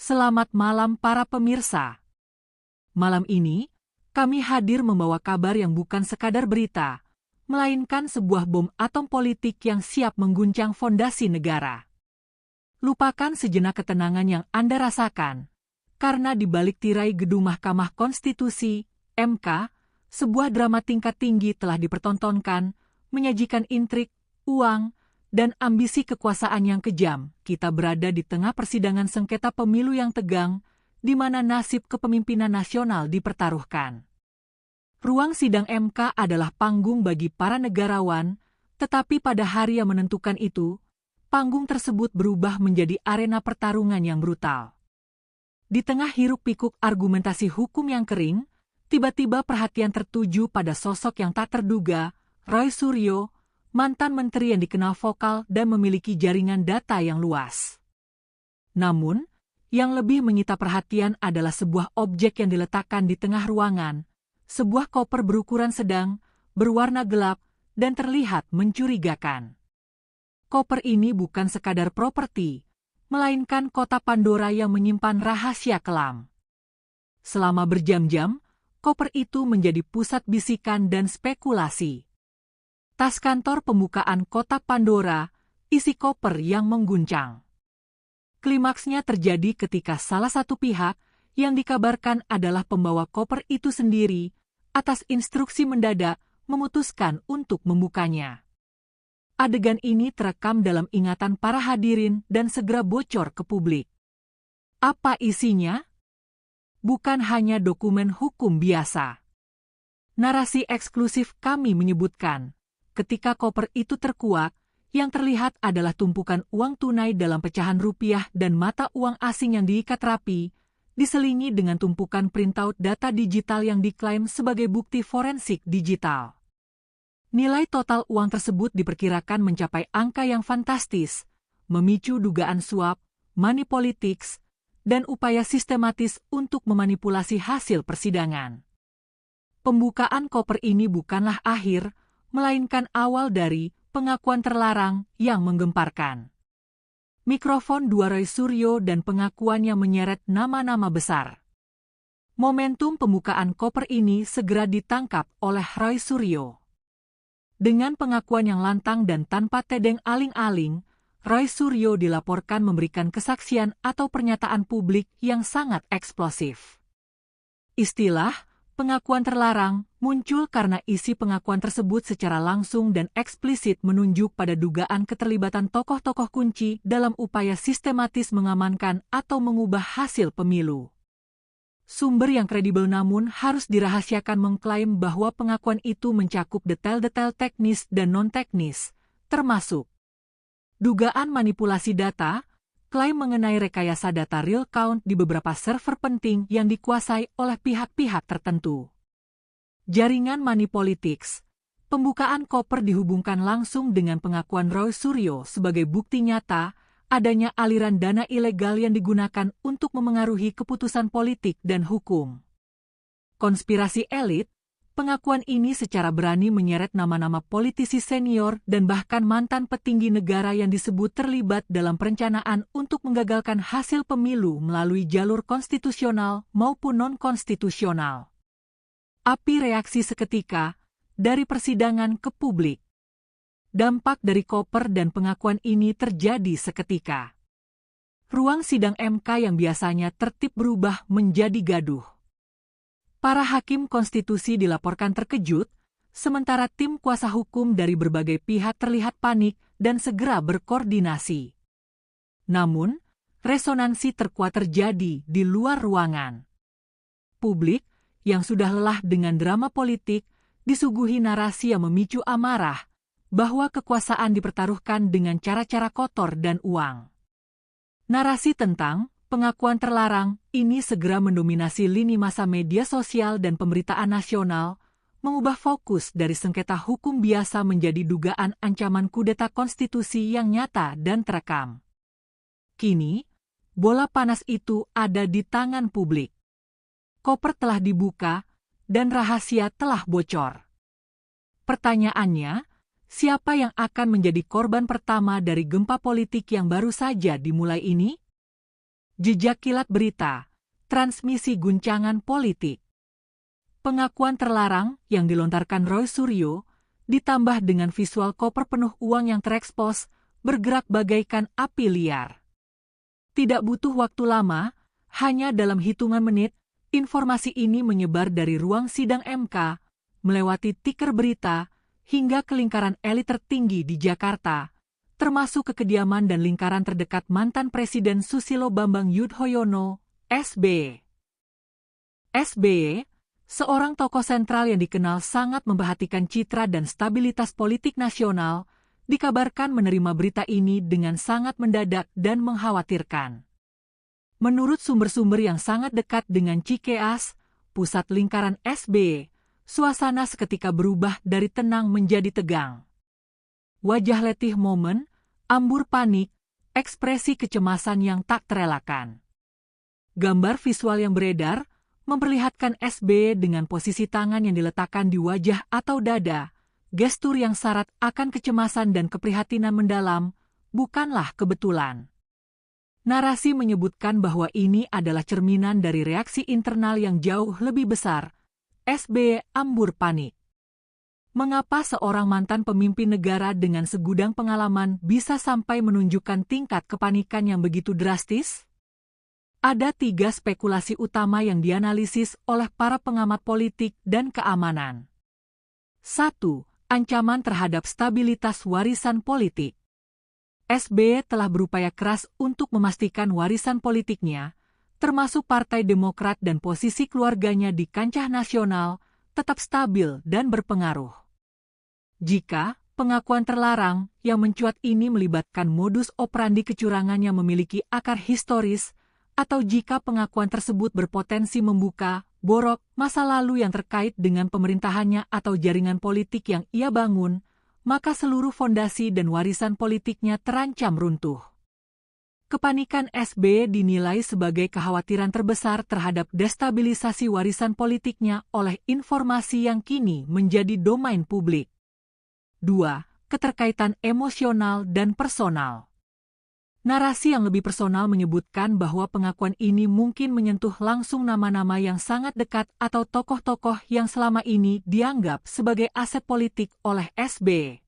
Selamat malam para pemirsa. Malam ini, kami hadir membawa kabar yang bukan sekadar berita, melainkan sebuah bom atom politik yang siap mengguncang fondasi negara. Lupakan sejenak ketenangan yang Anda rasakan, karena di balik tirai gedung Mahkamah Konstitusi, MK, sebuah drama tingkat tinggi telah dipertontonkan, menyajikan intrik, uang, dan ambisi kekuasaan yang kejam. Kita berada di tengah persidangan sengketa pemilu yang tegang, di mana nasib kepemimpinan nasional dipertaruhkan. Ruang sidang MK adalah panggung bagi para negarawan, tetapi pada hari yang menentukan itu, panggung tersebut berubah menjadi arena pertarungan yang brutal. Di tengah hiruk-pikuk argumentasi hukum yang kering, tiba-tiba perhatian tertuju pada sosok yang tak terduga, Roy Suryo, mantan menteri yang dikenal vokal dan memiliki jaringan data yang luas. Namun, yang lebih menyita perhatian adalah sebuah objek yang diletakkan di tengah ruangan, sebuah koper berukuran sedang, berwarna gelap, dan terlihat mencurigakan. Koper ini bukan sekadar properti, melainkan kotak Pandora yang menyimpan rahasia kelam. Selama berjam-jam, koper itu menjadi pusat bisikan dan spekulasi. Tas kantor pembukaan kotak Pandora, isi koper yang mengguncang. Klimaksnya terjadi ketika salah satu pihak yang dikabarkan adalah pembawa koper itu sendiri, atas instruksi mendadak, memutuskan untuk membukanya. Adegan ini terekam dalam ingatan para hadirin dan segera bocor ke publik. Apa isinya? Bukan hanya dokumen hukum biasa. Narasi eksklusif kami menyebutkan, ketika koper itu terkuak, yang terlihat adalah tumpukan uang tunai dalam pecahan rupiah dan mata uang asing yang diikat rapi, diselingi dengan tumpukan printout data digital yang diklaim sebagai bukti forensik digital. Nilai total uang tersebut diperkirakan mencapai angka yang fantastis, memicu dugaan suap, money politics, dan upaya sistematis untuk memanipulasi hasil persidangan. Pembukaan koper ini bukanlah akhir, melainkan awal dari pengakuan terlarang yang menggemparkan. Mikrofon dua Roy Suryo dan pengakuan yang menyeret nama-nama besar. Momentum pembukaan koper ini segera ditangkap oleh Roy Suryo. Dengan pengakuan yang lantang dan tanpa tedeng aling-aling, Roy Suryo dilaporkan memberikan kesaksian atau pernyataan publik yang sangat eksplosif. Istilah pengakuan terlarang muncul karena isi pengakuan tersebut secara langsung dan eksplisit menunjuk pada dugaan keterlibatan tokoh-tokoh kunci dalam upaya sistematis mengamankan atau mengubah hasil pemilu. Sumber yang kredibel namun harus dirahasiakan mengklaim bahwa pengakuan itu mencakup detail-detail teknis dan non-teknis, termasuk dugaan manipulasi data, klaim mengenai rekayasa data real count di beberapa server penting yang dikuasai oleh pihak-pihak tertentu. Jaringan money politics. Pembukaan koper dihubungkan langsung dengan pengakuan Roy Suryo sebagai bukti nyata adanya aliran dana ilegal yang digunakan untuk memengaruhi keputusan politik dan hukum. Konspirasi elit. Pengakuan ini secara berani menyeret nama-nama politisi senior dan bahkan mantan petinggi negara yang disebut terlibat dalam perencanaan untuk menggagalkan hasil pemilu melalui jalur konstitusional maupun non-konstitusional. Api reaksi seketika dari persidangan ke publik. Dampak dari koper dan pengakuan ini terjadi seketika. Ruang sidang MK yang biasanya tertib berubah menjadi gaduh. Para hakim konstitusi dilaporkan terkejut, sementara tim kuasa hukum dari berbagai pihak terlihat panik dan segera berkoordinasi. Namun, resonansi terkuat terjadi di luar ruangan. Publik, yang sudah lelah dengan drama politik, disuguhi narasi yang memicu amarah, bahwa kekuasaan dipertaruhkan dengan cara-cara kotor dan uang. Narasi tentang pengakuan terlarang ini segera mendominasi lini masa media sosial dan pemberitaan nasional, mengubah fokus dari sengketa hukum biasa menjadi dugaan ancaman kudeta konstitusi yang nyata dan terekam. Kini, bola panas itu ada di tangan publik. Koper telah dibuka, dan rahasia telah bocor. Pertanyaannya, siapa yang akan menjadi korban pertama dari gempa politik yang baru saja dimulai ini? jejak kilat berita, transmisi guncangan politik. Pengakuan terlarang yang dilontarkan Roy Suryo, ditambah dengan visual koper penuh uang yang terekspos, bergerak bagaikan api liar. Tidak butuh waktu lama, hanya dalam hitungan menit, informasi ini menyebar dari ruang sidang MK, melewati tiker berita, hingga ke lingkaran elit tertinggi di Jakarta, termasuk ke kediaman dan lingkaran terdekat mantan Presiden Susilo Bambang Yudhoyono, SBY. SBY, seorang tokoh sentral yang dikenal sangat memperhatikan citra dan stabilitas politik nasional, dikabarkan menerima berita ini dengan sangat mendadak dan mengkhawatirkan. Menurut sumber-sumber yang sangat dekat dengan Cikeas, pusat lingkaran SBY, suasana seketika berubah dari tenang menjadi tegang. Wajah letih momen, ambur panik, ekspresi kecemasan yang tak terelakkan. Gambar visual yang beredar memperlihatkan SBY dengan posisi tangan yang diletakkan di wajah atau dada, gestur yang syarat akan kecemasan dan keprihatinan mendalam, bukanlah kebetulan. Narasi menyebutkan bahwa ini adalah cerminan dari reaksi internal yang jauh lebih besar. SBY ambur panik. Mengapa seorang mantan pemimpin negara dengan segudang pengalaman bisa sampai menunjukkan tingkat kepanikan yang begitu drastis? Ada 3 spekulasi utama yang dianalisis oleh para pengamat politik dan keamanan. 1. Ancaman terhadap stabilitas warisan politik. SBY telah berupaya keras untuk memastikan warisan politiknya, termasuk Partai Demokrat dan posisi keluarganya di kancah nasional, tetap stabil dan berpengaruh. Jika pengakuan terlarang yang mencuat ini melibatkan modus operandi kecurangan yang memiliki akar historis, atau jika pengakuan tersebut berpotensi membuka borok masa lalu yang terkait dengan pemerintahannya atau jaringan politik yang ia bangun, maka seluruh fondasi dan warisan politiknya terancam runtuh. Kepanikan SBY dinilai sebagai kekhawatiran terbesar terhadap destabilisasi warisan politiknya oleh informasi yang kini menjadi domain publik. 2. Keterkaitan emosional dan personal. Narasi yang lebih personal menyebutkan bahwa pengakuan ini mungkin menyentuh langsung nama-nama yang sangat dekat atau tokoh-tokoh yang selama ini dianggap sebagai aset politik oleh SBY.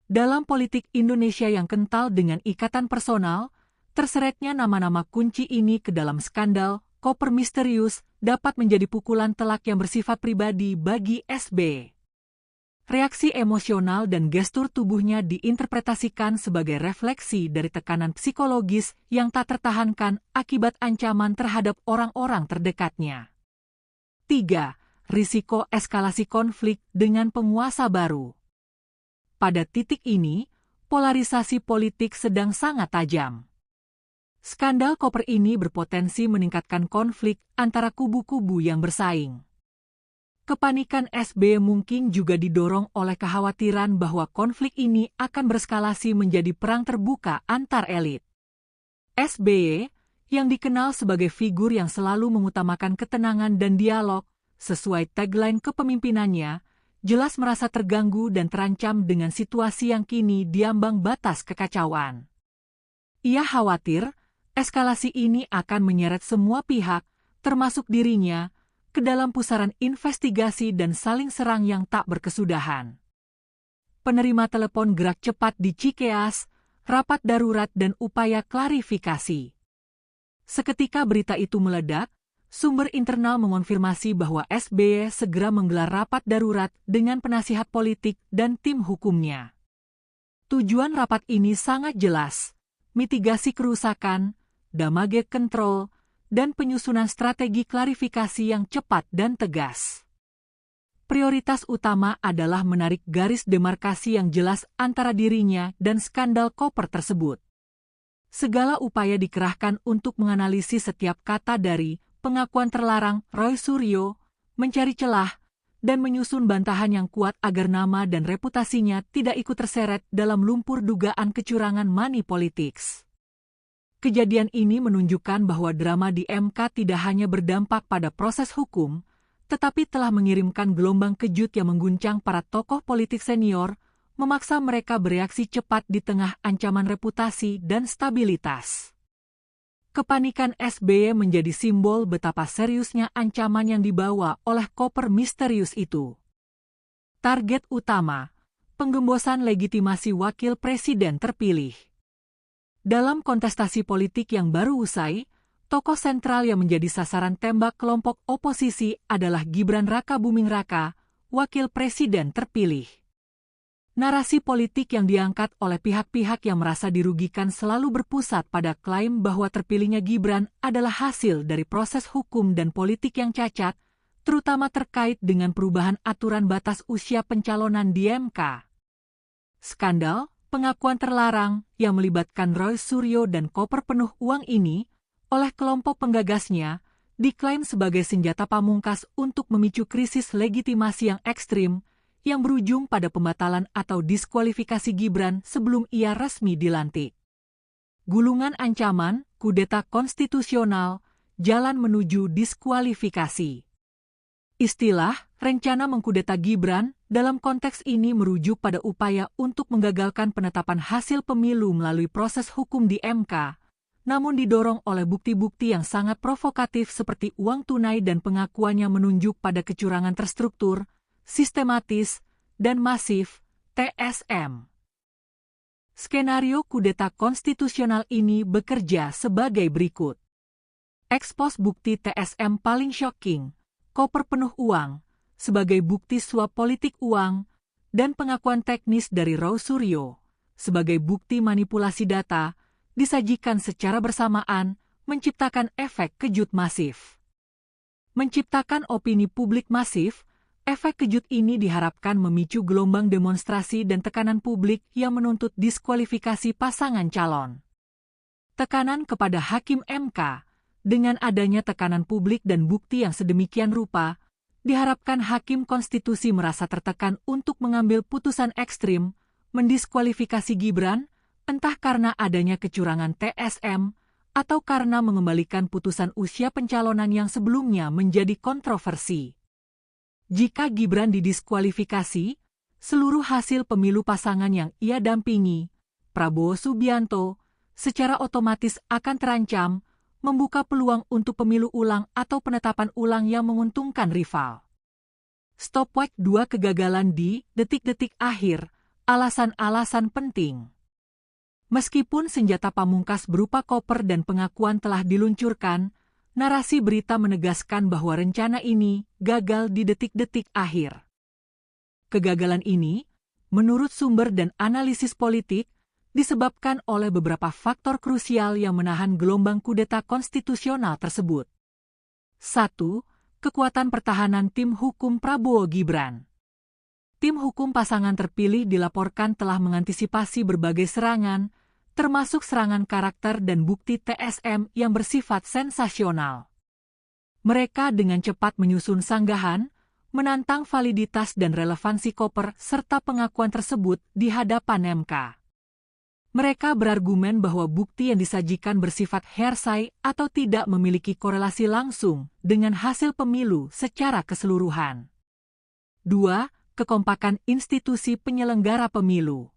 Dalam politik Indonesia yang kental dengan ikatan personal, terseretnya nama-nama kunci ini ke dalam skandal koper misterius dapat menjadi pukulan telak yang bersifat pribadi bagi SBY. Reaksi emosional dan gestur tubuhnya diinterpretasikan sebagai refleksi dari tekanan psikologis yang tak tertahankan akibat ancaman terhadap orang-orang terdekatnya. 3. Risiko eskalasi konflik dengan penguasa baru. Pada titik ini, polarisasi politik sedang sangat tajam. Skandal koper ini berpotensi meningkatkan konflik antara kubu-kubu yang bersaing. Kepanikan SBY mungkin juga didorong oleh kekhawatiran bahwa konflik ini akan bereskalasi menjadi perang terbuka antar elit. SBY, yang dikenal sebagai figur yang selalu mengutamakan ketenangan dan dialog, sesuai tagline kepemimpinannya, jelas merasa terganggu dan terancam dengan situasi yang kini diambang batas kekacauan. Ia khawatir, eskalasi ini akan menyeret semua pihak, termasuk dirinya, ke dalam pusaran investigasi dan saling serang yang tak berkesudahan. Penerima telepon gerak cepat di Cikeas, rapat darurat dan upaya klarifikasi. Seketika berita itu meledak, sumber internal mengonfirmasi bahwa SBY segera menggelar rapat darurat dengan penasihat politik dan tim hukumnya. Tujuan rapat ini sangat jelas, mitigasi kerusakan, damage control, dan penyusunan strategi klarifikasi yang cepat dan tegas. Prioritas utama adalah menarik garis demarkasi yang jelas antara dirinya dan skandal koper tersebut. Segala upaya dikerahkan untuk menganalisis setiap kata dari pengakuan terlarang Roy Suryo, mencari celah, dan menyusun bantahan yang kuat agar nama dan reputasinya tidak ikut terseret dalam lumpur dugaan kecurangan money politics. Kejadian ini menunjukkan bahwa drama di MK tidak hanya berdampak pada proses hukum, tetapi telah mengirimkan gelombang kejut yang mengguncang para tokoh politik senior, memaksa mereka bereaksi cepat di tengah ancaman reputasi dan stabilitas. Kepanikan SBY menjadi simbol betapa seriusnya ancaman yang dibawa oleh koper misterius itu. Target utama, penggembosan legitimasi wakil presiden terpilih. Dalam kontestasi politik yang baru usai, tokoh sentral yang menjadi sasaran tembak kelompok oposisi adalah Gibran Rakabuming Raka, wakil presiden terpilih. Narasi politik yang diangkat oleh pihak-pihak yang merasa dirugikan selalu berpusat pada klaim bahwa terpilihnya Gibran adalah hasil dari proses hukum dan politik yang cacat, terutama terkait dengan perubahan aturan batas usia pencalonan di MK. Skandal, pengakuan terlarang yang melibatkan Roy Suryo dan koper penuh uang ini, oleh kelompok penggagasnya, diklaim sebagai senjata pamungkas untuk memicu krisis legitimasi yang ekstrim, yang berujung pada pembatalan atau diskualifikasi Gibran sebelum ia resmi dilantik. Gulungan ancaman, kudeta konstitusional, jalan menuju diskualifikasi. Istilah rencana mengkudeta Gibran dalam konteks ini merujuk pada upaya untuk menggagalkan penetapan hasil pemilu melalui proses hukum di MK, namun didorong oleh bukti-bukti yang sangat provokatif seperti uang tunai dan pengakuannya menunjuk pada kecurangan terstruktur, sistematis, dan masif, TSM. Skenario kudeta konstitusional ini bekerja sebagai berikut. Ekspos bukti TSM paling shocking, koper penuh uang, sebagai bukti suap politik uang, dan pengakuan teknis dari Roy Suryo, sebagai bukti manipulasi data, disajikan secara bersamaan, menciptakan efek kejut masif. Menciptakan opini publik masif, efek kejut ini diharapkan memicu gelombang demonstrasi dan tekanan publik yang menuntut diskualifikasi pasangan calon. Tekanan kepada hakim MK, dengan adanya tekanan publik dan bukti yang sedemikian rupa, diharapkan hakim konstitusi merasa tertekan untuk mengambil putusan ekstrim, mendiskualifikasi Gibran, entah karena adanya kecurangan TSM, atau karena mengembalikan putusan usia pencalonan yang sebelumnya menjadi kontroversi. Jika Gibran didiskualifikasi, seluruh hasil pemilu pasangan yang ia dampingi, Prabowo Subianto, secara otomatis akan terancam, membuka peluang untuk pemilu ulang atau penetapan ulang yang menguntungkan rival. Stopwatch 2 kegagalan di detik-detik akhir, alasan-alasan penting. Meskipun senjata pamungkas berupa koper dan pengakuan telah diluncurkan, narasi berita menegaskan bahwa rencana ini gagal di detik-detik akhir. Kegagalan ini, menurut sumber dan analisis politik, disebabkan oleh beberapa faktor krusial yang menahan gelombang kudeta konstitusional tersebut. 1. Kekuatan pertahanan tim hukum Prabowo Gibran. Tim hukum pasangan terpilih dilaporkan telah mengantisipasi berbagai serangan, termasuk serangan karakter dan bukti TSM yang bersifat sensasional. Mereka dengan cepat menyusun sanggahan, menantang validitas dan relevansi koper serta pengakuan tersebut di hadapan MK. Mereka berargumen bahwa bukti yang disajikan bersifat hearsay atau tidak memiliki korelasi langsung dengan hasil pemilu secara keseluruhan. 2. Kekompakan institusi penyelenggara pemilu.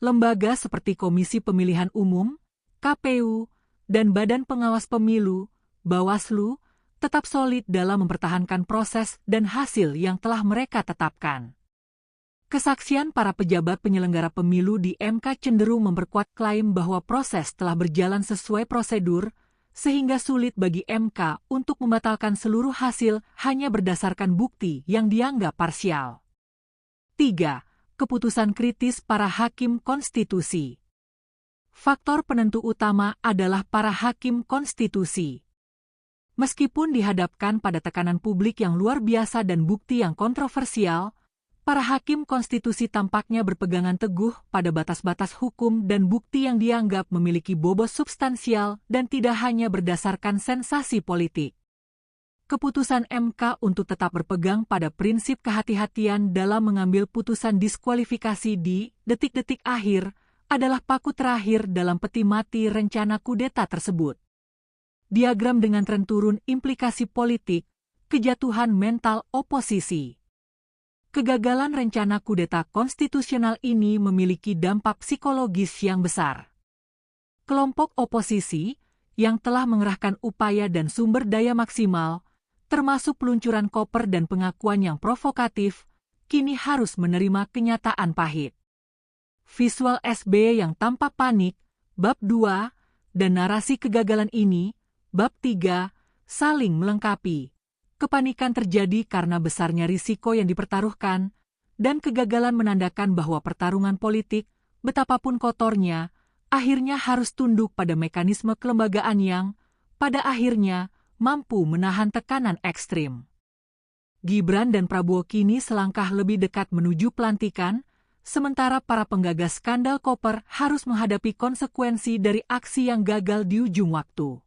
Lembaga seperti Komisi Pemilihan Umum, KPU, dan Badan Pengawas Pemilu, Bawaslu, tetap solid dalam mempertahankan proses dan hasil yang telah mereka tetapkan. Kesaksian para pejabat penyelenggara pemilu di MK cenderung memperkuat klaim bahwa proses telah berjalan sesuai prosedur, sehingga sulit bagi MK untuk membatalkan seluruh hasil hanya berdasarkan bukti yang dianggap parsial. 3. Keputusan kritis para hakim konstitusi. Faktor penentu utama adalah para hakim konstitusi. Meskipun dihadapkan pada tekanan publik yang luar biasa dan bukti yang kontroversial, para hakim konstitusi tampaknya berpegangan teguh pada batas-batas hukum dan bukti yang dianggap memiliki bobot substansial dan tidak hanya berdasarkan sensasi politik. Keputusan MK untuk tetap berpegang pada prinsip kehati-hatian dalam mengambil putusan diskualifikasi di detik-detik akhir adalah paku terakhir dalam peti mati rencana kudeta tersebut. Diagram dengan tren turun implikasi politik, kejatuhan mental oposisi. Kegagalan rencana kudeta konstitusional ini memiliki dampak psikologis yang besar. Kelompok oposisi, yang telah mengerahkan upaya dan sumber daya maksimal, termasuk peluncuran koper dan pengakuan yang provokatif, kini harus menerima kenyataan pahit. Visual SBY yang tampak panik, bab 2, dan narasi kegagalan ini, bab 3, saling melengkapi. Kepanikan terjadi karena besarnya risiko yang dipertaruhkan, dan kegagalan menandakan bahwa pertarungan politik, betapapun kotornya, akhirnya harus tunduk pada mekanisme kelembagaan yang, pada akhirnya, mampu menahan tekanan ekstrim. Gibran dan Prabowo kini selangkah lebih dekat menuju pelantikan, sementara para penggagas skandal koper harus menghadapi konsekuensi dari aksi yang gagal di ujung waktu.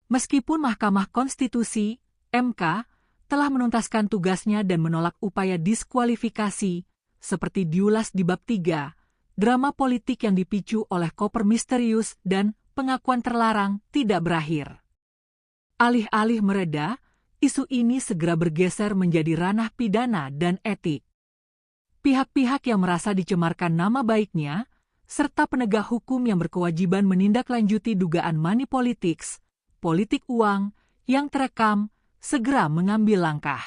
Meskipun Mahkamah Konstitusi, MK, telah menuntaskan tugasnya dan menolak upaya diskualifikasi, seperti diulas di bab 3, drama politik yang dipicu oleh koper misterius dan pengakuan terlarang tidak berakhir. Alih-alih mereda, isu ini segera bergeser menjadi ranah pidana dan etik. Pihak-pihak yang merasa dicemarkan nama baiknya, serta penegak hukum yang berkewajiban menindaklanjuti dugaan money politics, politik uang, yang terekam, segera mengambil langkah.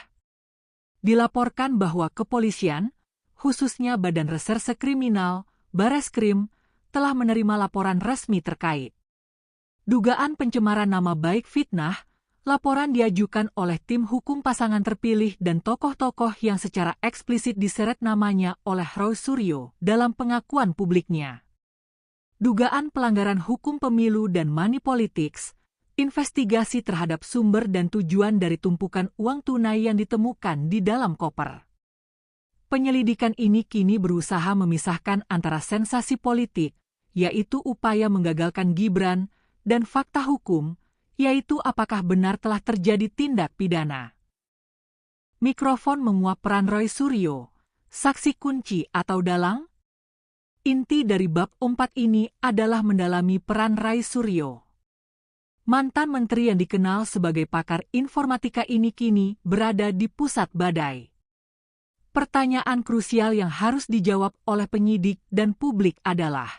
Dilaporkan bahwa kepolisian, khususnya Badan Reserse Kriminal, Bareskrim, telah menerima laporan resmi terkait. Dugaan pencemaran nama baik fitnah, laporan diajukan oleh tim hukum pasangan terpilih dan tokoh-tokoh yang secara eksplisit diseret namanya oleh Roy Suryo dalam pengakuan publiknya. Dugaan pelanggaran hukum pemilu dan money politics, investigasi terhadap sumber dan tujuan dari tumpukan uang tunai yang ditemukan di dalam koper. Penyelidikan ini kini berusaha memisahkan antara sensasi politik, yaitu upaya menggagalkan Gibran, dan fakta hukum, yaitu apakah benar telah terjadi tindak pidana. Mikrofon menguap peran Roy Suryo, saksi kunci atau dalang? Inti dari bab 4 ini adalah mendalami peran Roy Suryo. Mantan menteri yang dikenal sebagai pakar informatika ini kini berada di pusat badai. Pertanyaan krusial yang harus dijawab oleh penyidik dan publik adalah,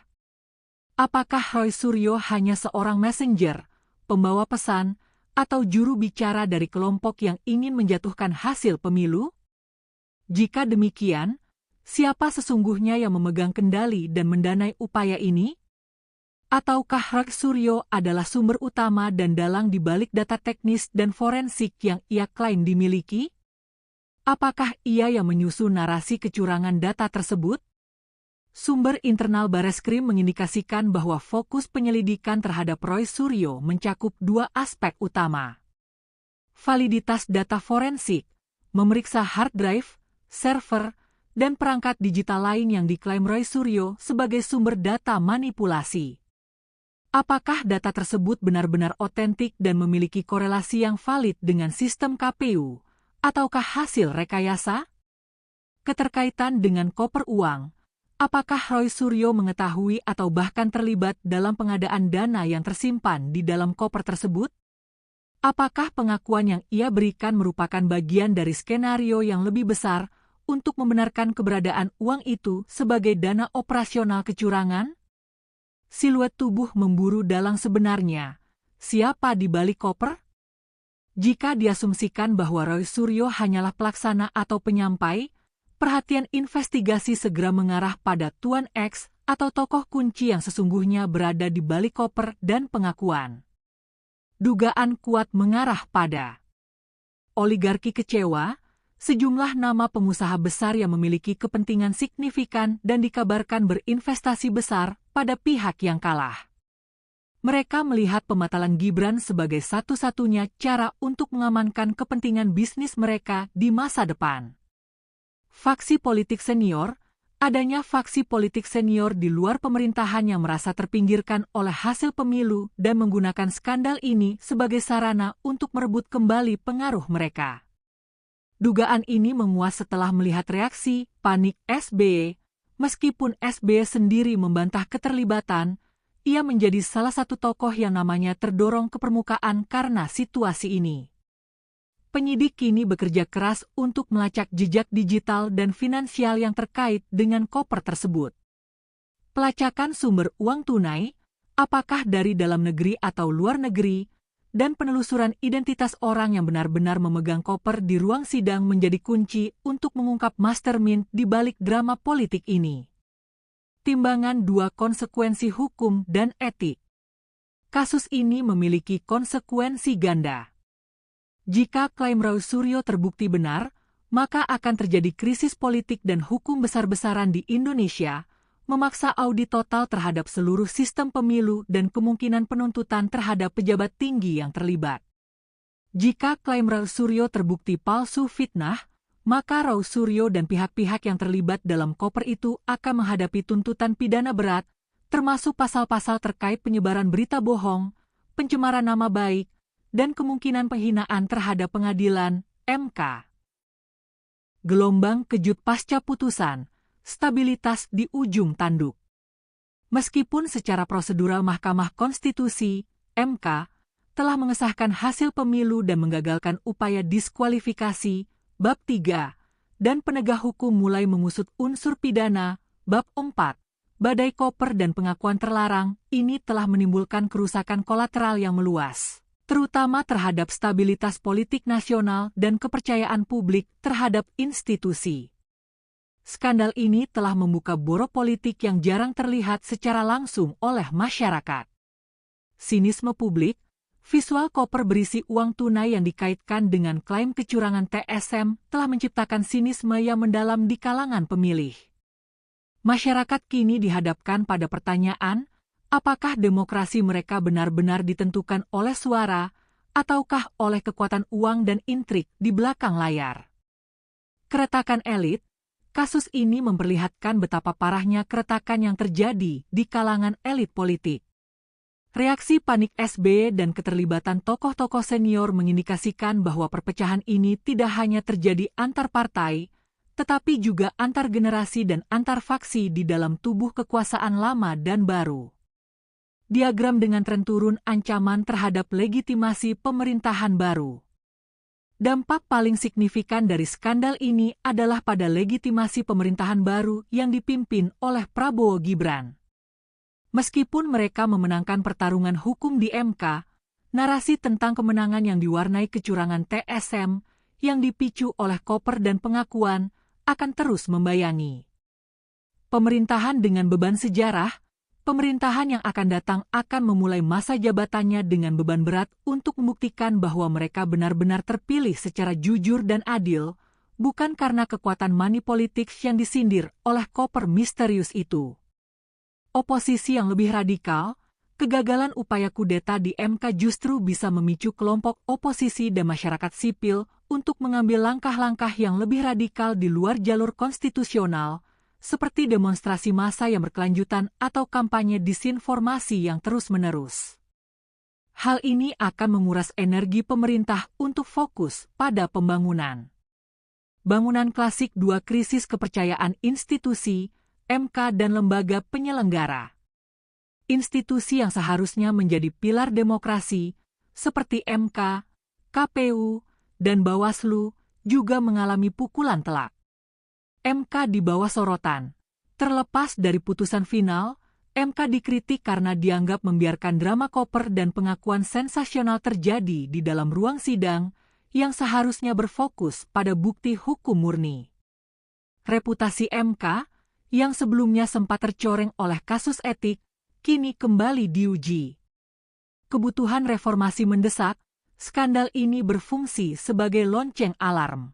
apakah Roy Suryo hanya seorang messenger, pembawa pesan, atau juru bicara dari kelompok yang ingin menjatuhkan hasil pemilu? Jika demikian, siapa sesungguhnya yang memegang kendali dan mendanai upaya ini? Ataukah Roy Suryo adalah sumber utama dan dalang di balik data teknis dan forensik yang ia klaim dimiliki? Apakah ia yang menyusun narasi kecurangan data tersebut? Sumber internal Bareskrim mengindikasikan bahwa fokus penyelidikan terhadap Roy Suryo mencakup 2 aspek utama. Validitas data forensik, memeriksa hard drive, server, dan perangkat digital lain yang diklaim Roy Suryo sebagai sumber data manipulasi. Apakah data tersebut benar-benar otentik dan memiliki korelasi yang valid dengan sistem KPU, ataukah hasil rekayasa? Keterkaitan dengan koper uang. Apakah Roy Suryo mengetahui atau bahkan terlibat dalam pengadaan dana yang tersimpan di dalam koper tersebut? Apakah pengakuan yang ia berikan merupakan bagian dari skenario yang lebih besar untuk membenarkan keberadaan uang itu sebagai dana operasional kecurangan? Siluet tubuh memburu dalang sebenarnya. Siapa di balik koper? Jika diasumsikan bahwa Roy Suryo hanyalah pelaksana atau penyampai, perhatian investigasi segera mengarah pada Tuan X atau tokoh kunci yang sesungguhnya berada di balik koper dan pengakuan. Dugaan kuat mengarah pada oligarki kecewa, sejumlah nama pengusaha besar yang memiliki kepentingan signifikan dan dikabarkan berinvestasi besar pada pihak yang kalah. Mereka melihat pembatalan Gibran sebagai satu-satunya cara untuk mengamankan kepentingan bisnis mereka di masa depan. Faksi politik senior, adanya faksi politik senior di luar pemerintahan yang merasa terpinggirkan oleh hasil pemilu dan menggunakan skandal ini sebagai sarana untuk merebut kembali pengaruh mereka. Dugaan ini menguat setelah melihat reaksi panik SBY. Meskipun SBY sendiri membantah keterlibatan, ia menjadi salah satu tokoh yang namanya terdorong ke permukaan karena situasi ini. Penyidik kini bekerja keras untuk melacak jejak digital dan finansial yang terkait dengan koper tersebut. Pelacakan sumber uang tunai, apakah dari dalam negeri atau luar negeri, dan penelusuran identitas orang yang benar-benar memegang koper di ruang sidang menjadi kunci untuk mengungkap mastermind di balik drama politik ini. Timbangan 2 konsekuensi hukum dan etik. Kasus ini memiliki konsekuensi ganda. Jika klaim Roy Suryo terbukti benar, maka akan terjadi krisis politik dan hukum besar-besaran di Indonesia, memaksa audit total terhadap seluruh sistem pemilu dan kemungkinan penuntutan terhadap pejabat tinggi yang terlibat. Jika klaim Roy Suryo terbukti palsu fitnah, maka Roy Suryo dan pihak-pihak yang terlibat dalam koper itu akan menghadapi tuntutan pidana berat, termasuk pasal-pasal terkait penyebaran berita bohong, pencemaran nama baik, dan kemungkinan penghinaan terhadap pengadilan, MK. Gelombang kejut pasca putusan, stabilitas di ujung tanduk. Meskipun secara prosedural Mahkamah Konstitusi, MK, telah mengesahkan hasil pemilu dan menggagalkan upaya diskualifikasi, Bab 3, dan penegak hukum mulai mengusut unsur pidana, Bab 4, badai koper dan pengakuan terlarang, ini telah menimbulkan kerusakan kolateral yang meluas, terutama terhadap stabilitas politik nasional dan kepercayaan publik terhadap institusi. Skandal ini telah membuka borok politik yang jarang terlihat secara langsung oleh masyarakat. Sinisme publik, visual koper berisi uang tunai yang dikaitkan dengan klaim kecurangan TSM telah menciptakan sinisme yang mendalam di kalangan pemilih. Masyarakat kini dihadapkan pada pertanyaan, apakah demokrasi mereka benar-benar ditentukan oleh suara, ataukah oleh kekuatan uang dan intrik di belakang layar? Keretakan elit. Kasus ini memperlihatkan betapa parahnya keretakan yang terjadi di kalangan elit politik. Reaksi panik SBY dan keterlibatan tokoh-tokoh senior mengindikasikan bahwa perpecahan ini tidak hanya terjadi antar partai, tetapi juga antar generasi dan antar faksi di dalam tubuh kekuasaan lama dan baru. Diagram dengan tren turun ancaman terhadap legitimasi pemerintahan baru. Dampak paling signifikan dari skandal ini adalah pada legitimasi pemerintahan baru yang dipimpin oleh Prabowo Gibran. Meskipun mereka memenangkan pertarungan hukum di MK, narasi tentang kemenangan yang diwarnai kecurangan TSM yang dipicu oleh koper dan pengakuan akan terus membayangi. Pemerintahan dengan beban sejarah, pemerintahan yang akan datang akan memulai masa jabatannya dengan beban berat untuk membuktikan bahwa mereka benar-benar terpilih secara jujur dan adil, bukan karena kekuatan money politics yang disindir oleh koper misterius itu. Oposisi yang lebih radikal, kegagalan upaya kudeta di MK justru bisa memicu kelompok oposisi dan masyarakat sipil untuk mengambil langkah-langkah yang lebih radikal di luar jalur konstitusional, seperti demonstrasi massa yang berkelanjutan atau kampanye disinformasi yang terus-menerus. Hal ini akan menguras energi pemerintah untuk fokus pada pembangunan. Bangunan klasik 2 krisis kepercayaan institusi, MK dan lembaga penyelenggara. Institusi yang seharusnya menjadi pilar demokrasi, seperti MK, KPU, dan Bawaslu, juga mengalami pukulan telak. MK di bawah sorotan. Terlepas dari putusan final, MK dikritik karena dianggap membiarkan drama koper dan pengakuan sensasional terjadi di dalam ruang sidang yang seharusnya berfokus pada bukti hukum murni. Reputasi MK, yang sebelumnya sempat tercoreng oleh kasus etik, kini kembali diuji. Kebutuhan reformasi mendesak, skandal ini berfungsi sebagai lonceng alarm.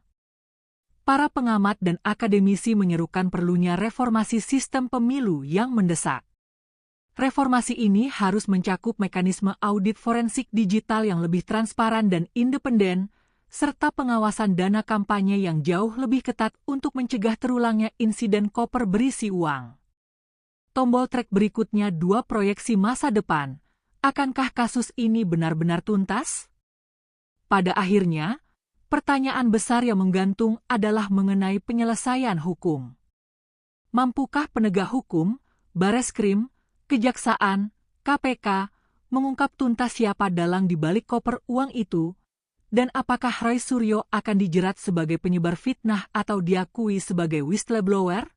Para pengamat dan akademisi menyerukan perlunya reformasi sistem pemilu yang mendesak. Reformasi ini harus mencakup mekanisme audit forensik digital yang lebih transparan dan independen, serta pengawasan dana kampanye yang jauh lebih ketat untuk mencegah terulangnya insiden koper berisi uang. Tombol trek berikutnya 2 proyeksi masa depan. Akankah kasus ini benar-benar tuntas? Pada akhirnya, pertanyaan besar yang menggantung adalah mengenai penyelesaian hukum. Mampukah penegak hukum, Bareskrim, Kejaksaan, KPK, mengungkap tuntas siapa dalang di balik koper uang itu, dan apakah Roy Suryo akan dijerat sebagai penyebar fitnah atau diakui sebagai whistleblower?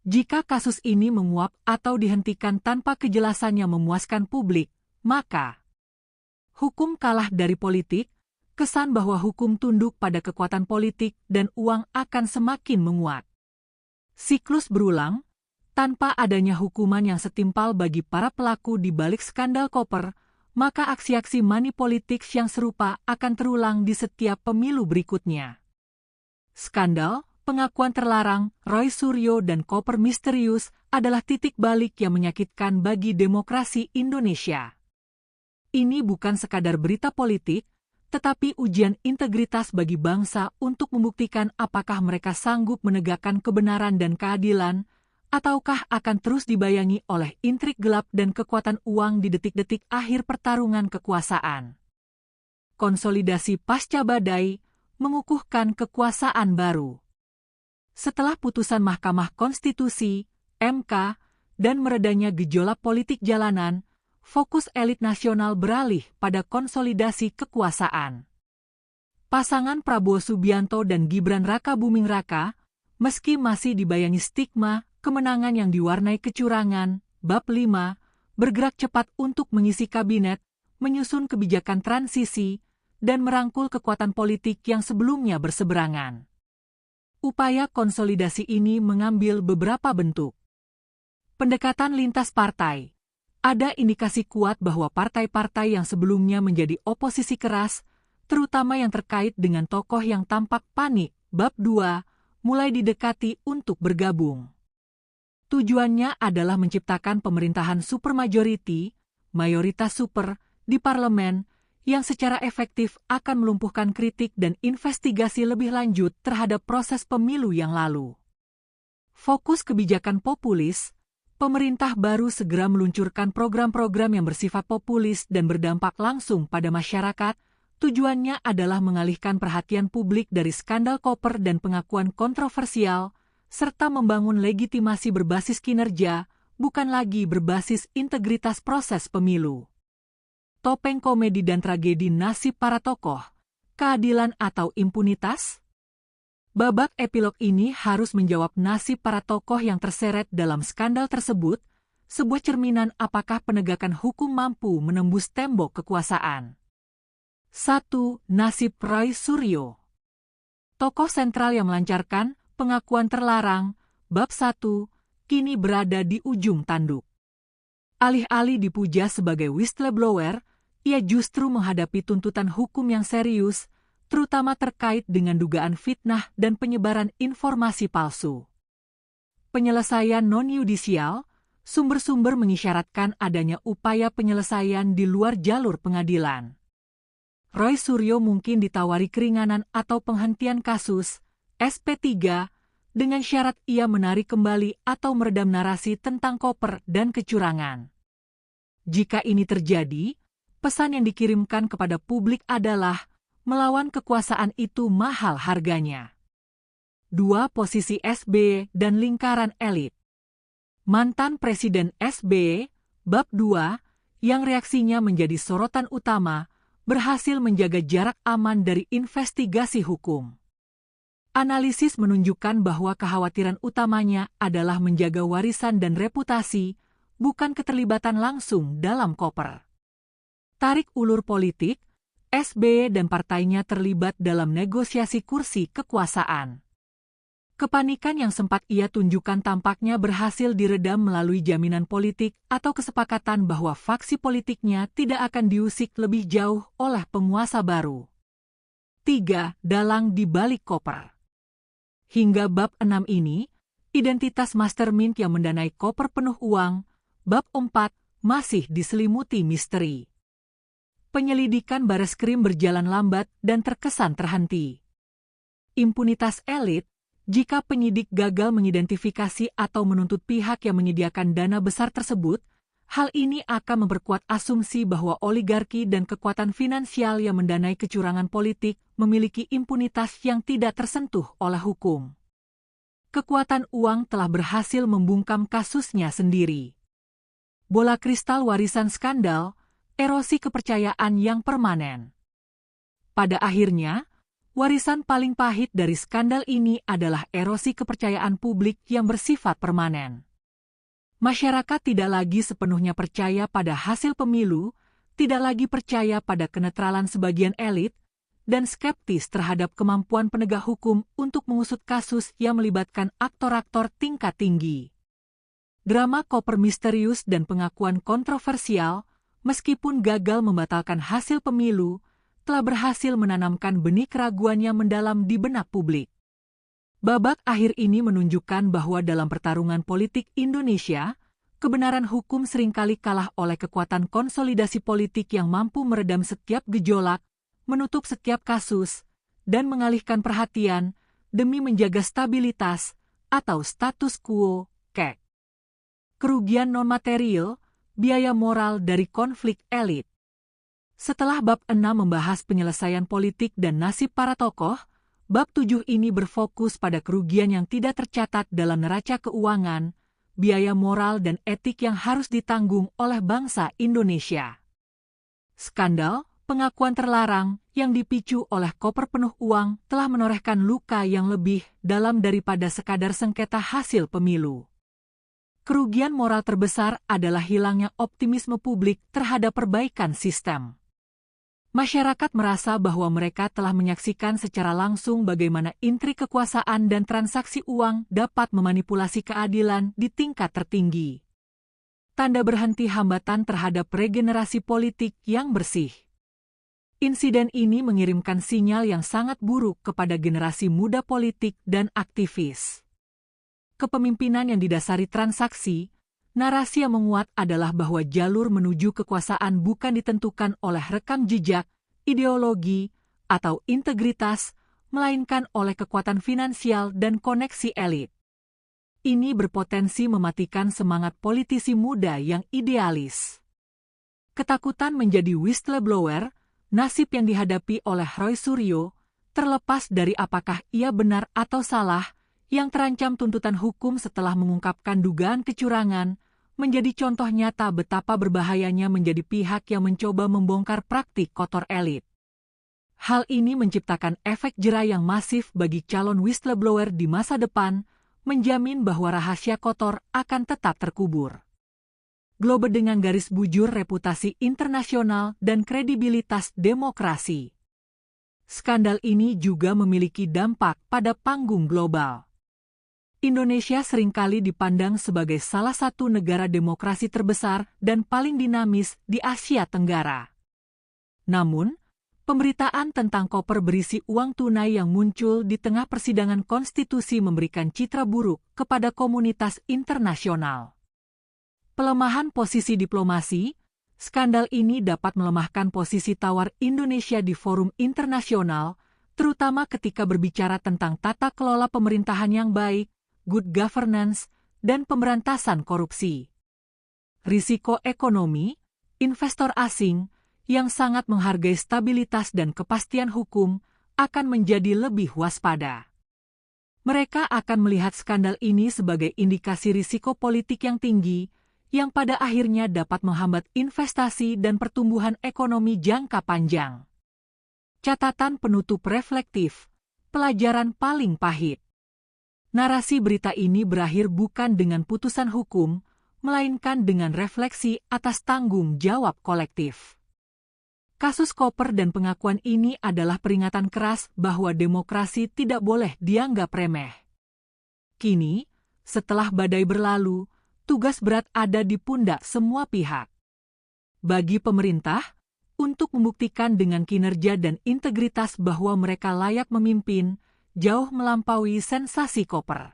Jika kasus ini menguap atau dihentikan tanpa kejelasan yang memuaskan publik, maka hukum kalah dari politik, kesan bahwa hukum tunduk pada kekuatan politik dan uang akan semakin menguat. Siklus berulang, tanpa adanya hukuman yang setimpal bagi para pelaku di balik skandal koper, maka aksi-aksi money politics yang serupa akan terulang di setiap pemilu berikutnya. Skandal, pengakuan terlarang, Roy Suryo dan koper misterius adalah titik balik yang menyakitkan bagi demokrasi Indonesia. Ini bukan sekadar berita politik, tetapi ujian integritas bagi bangsa untuk membuktikan apakah mereka sanggup menegakkan kebenaran dan keadilan, ataukah akan terus dibayangi oleh intrik gelap dan kekuatan uang di detik-detik akhir pertarungan kekuasaan. Konsolidasi pasca badai mengukuhkan kekuasaan baru. Setelah putusan Mahkamah Konstitusi, MK, dan meredanya gejolak politik jalanan, fokus elit nasional beralih pada konsolidasi kekuasaan. Pasangan Prabowo Subianto dan Gibran Rakabuming Raka, meski masih dibayangi stigma kemenangan yang diwarnai kecurangan, bab 5, bergerak cepat untuk mengisi kabinet, menyusun kebijakan transisi, dan merangkul kekuatan politik yang sebelumnya berseberangan. Upaya konsolidasi ini mengambil beberapa bentuk. Pendekatan lintas partai. Ada indikasi kuat bahwa partai-partai yang sebelumnya menjadi oposisi keras, terutama yang terkait dengan tokoh yang tampak panik, bab 2, mulai didekati untuk bergabung. Tujuannya adalah menciptakan pemerintahan supermajority, mayoritas super, di parlemen, yang secara efektif akan melumpuhkan kritik dan investigasi lebih lanjut terhadap proses pemilu yang lalu. Fokus kebijakan populis, pemerintah baru segera meluncurkan program-program yang bersifat populis dan berdampak langsung pada masyarakat. Tujuannya adalah mengalihkan perhatian publik dari skandal koper dan pengakuan kontroversial, serta membangun legitimasi berbasis kinerja, bukan lagi berbasis integritas proses pemilu. Topeng komedi dan tragedi nasib para tokoh, keadilan atau impunitas? Babak epilog ini harus menjawab nasib para tokoh yang terseret dalam skandal tersebut, sebuah cerminan apakah penegakan hukum mampu menembus tembok kekuasaan. 1. Nasib Roy Suryo. Tokoh sentral yang melancarkan pengakuan terlarang, bab 1, kini berada di ujung tanduk. Alih-alih dipuja sebagai whistleblower, ia justru menghadapi tuntutan hukum yang serius, terutama terkait dengan dugaan fitnah dan penyebaran informasi palsu. Penyelesaian non-yudisial, sumber-sumber mengisyaratkan adanya upaya penyelesaian di luar jalur pengadilan. Roy Suryo mungkin ditawari keringanan atau penghentian kasus, SP3, dengan syarat ia menarik kembali atau meredam narasi tentang koper dan kecurangan. Jika ini terjadi, pesan yang dikirimkan kepada publik adalah melawan kekuasaan itu mahal harganya. 2. Posisi SBY dan lingkaran elit. Mantan Presiden SBY, bab 2, yang reaksinya menjadi sorotan utama, berhasil menjaga jarak aman dari investigasi hukum. Analisis menunjukkan bahwa kekhawatiran utamanya adalah menjaga warisan dan reputasi, bukan keterlibatan langsung dalam koper. Tarik ulur politik, SBY dan partainya terlibat dalam negosiasi kursi kekuasaan. Kepanikan yang sempat ia tunjukkan tampaknya berhasil diredam melalui jaminan politik atau kesepakatan bahwa faksi politiknya tidak akan diusik lebih jauh oleh penguasa baru. 3. Dalang di balik koper. Hingga bab 6 ini, identitas mastermind yang mendanai koper penuh uang, bab 4, masih diselimuti misteri. Penyelidikan Bareskrim berjalan lambat dan terkesan terhenti. Impunitas elit, jika penyidik gagal mengidentifikasi atau menuntut pihak yang menyediakan dana besar tersebut, hal ini akan memperkuat asumsi bahwa oligarki dan kekuatan finansial yang mendanai kecurangan politik memiliki impunitas yang tidak tersentuh oleh hukum. Kekuatan uang telah berhasil membungkam kasusnya sendiri. Bola kristal warisan skandal, erosi kepercayaan yang permanen. Pada akhirnya, Warisan paling pahit dari skandal ini adalah erosi kepercayaan publik yang bersifat permanen. Masyarakat tidak lagi sepenuhnya percaya pada hasil pemilu, tidak lagi percaya pada kenetralan sebagian elit, dan skeptis terhadap kemampuan penegak hukum untuk mengusut kasus yang melibatkan aktor-aktor tingkat tinggi. Drama koper misterius dan pengakuan kontroversial, meskipun gagal membatalkan hasil pemilu, telah berhasil menanamkan benih keraguan yang mendalam di benak publik. Babak akhir ini menunjukkan bahwa dalam pertarungan politik Indonesia, kebenaran hukum seringkali kalah oleh kekuatan konsolidasi politik yang mampu meredam setiap gejolak, menutup setiap kasus, dan mengalihkan perhatian demi menjaga stabilitas atau status quo, KEK. Kerugian non-material, biaya moral dari konflik elit. Setelah bab 6 membahas penyelesaian politik dan nasib para tokoh, bab 7 ini berfokus pada kerugian yang tidak tercatat dalam neraca keuangan, biaya moral dan etik yang harus ditanggung oleh bangsa Indonesia. Skandal, pengakuan terlarang, yang dipicu oleh koper penuh uang telah menorehkan luka yang lebih dalam daripada sekadar sengketa hasil pemilu. Kerugian moral terbesar adalah hilangnya optimisme publik terhadap perbaikan sistem. Masyarakat merasa bahwa mereka telah menyaksikan secara langsung bagaimana intrik kekuasaan dan transaksi uang dapat memanipulasi keadilan di tingkat tertinggi. Tanda berhenti hambatan terhadap regenerasi politik yang bersih. Insiden ini mengirimkan sinyal yang sangat buruk kepada generasi muda politik dan aktivis. Kepemimpinan yang didasari transaksi, narasi yang menguat adalah bahwa jalur menuju kekuasaan bukan ditentukan oleh rekam jejak, ideologi, atau integritas, melainkan oleh kekuatan finansial dan koneksi elit. Ini berpotensi mematikan semangat politisi muda yang idealis. Ketakutan menjadi whistleblower, nasib yang dihadapi oleh Roy Suryo, terlepas dari apakah ia benar atau salah, yang terancam tuntutan hukum setelah mengungkapkan dugaan kecurangan, menjadi contoh nyata betapa berbahayanya menjadi pihak yang mencoba membongkar praktik kotor elit. Hal ini menciptakan efek jera yang masif bagi calon whistleblower di masa depan, menjamin bahwa rahasia kotor akan tetap terkubur. Globe dengan garis bujur reputasi internasional dan kredibilitas demokrasi. Skandal ini juga memiliki dampak pada panggung global. Indonesia seringkali dipandang sebagai salah satu negara demokrasi terbesar dan paling dinamis di Asia Tenggara. Namun, pemberitaan tentang koper berisi uang tunai yang muncul di tengah persidangan konstitusi memberikan citra buruk kepada komunitas internasional. Pelemahan posisi diplomasi, skandal ini dapat melemahkan posisi tawar Indonesia di forum internasional, terutama ketika berbicara tentang tata kelola pemerintahan yang baik, good governance, dan pemberantasan korupsi. Risiko ekonomi, investor asing, yang sangat menghargai stabilitas dan kepastian hukum, akan menjadi lebih waspada. Mereka akan melihat skandal ini sebagai indikasi risiko politik yang tinggi, yang pada akhirnya dapat menghambat investasi dan pertumbuhan ekonomi jangka panjang. Catatan penutup reflektif, pelajaran paling pahit. Narasi berita ini berakhir bukan dengan putusan hukum, melainkan dengan refleksi atas tanggung jawab kolektif. Kasus koper dan pengakuan ini adalah peringatan keras bahwa demokrasi tidak boleh dianggap remeh. Kini, setelah badai berlalu, tugas berat ada di pundak semua pihak. Bagi pemerintah, untuk membuktikan dengan kinerja dan integritas bahwa mereka layak memimpin, jauh melampaui sensasi koper.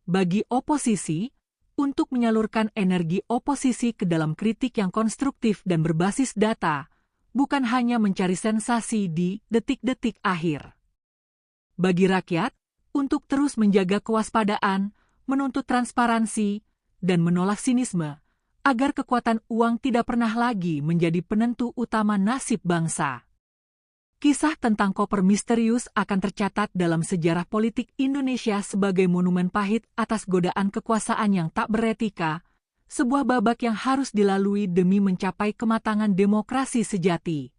Bagi oposisi, untuk menyalurkan energi oposisi ke dalam kritik yang konstruktif dan berbasis data, bukan hanya mencari sensasi di detik-detik akhir. Bagi rakyat, untuk terus menjaga kewaspadaan, menuntut transparansi, dan menolak sinisme, agar kekuatan uang tidak pernah lagi menjadi penentu utama nasib bangsa. Kisah tentang koper misterius akan tercatat dalam sejarah politik Indonesia sebagai monumen pahit atas godaan kekuasaan yang tak beretika, sebuah babak yang harus dilalui demi mencapai kematangan demokrasi sejati.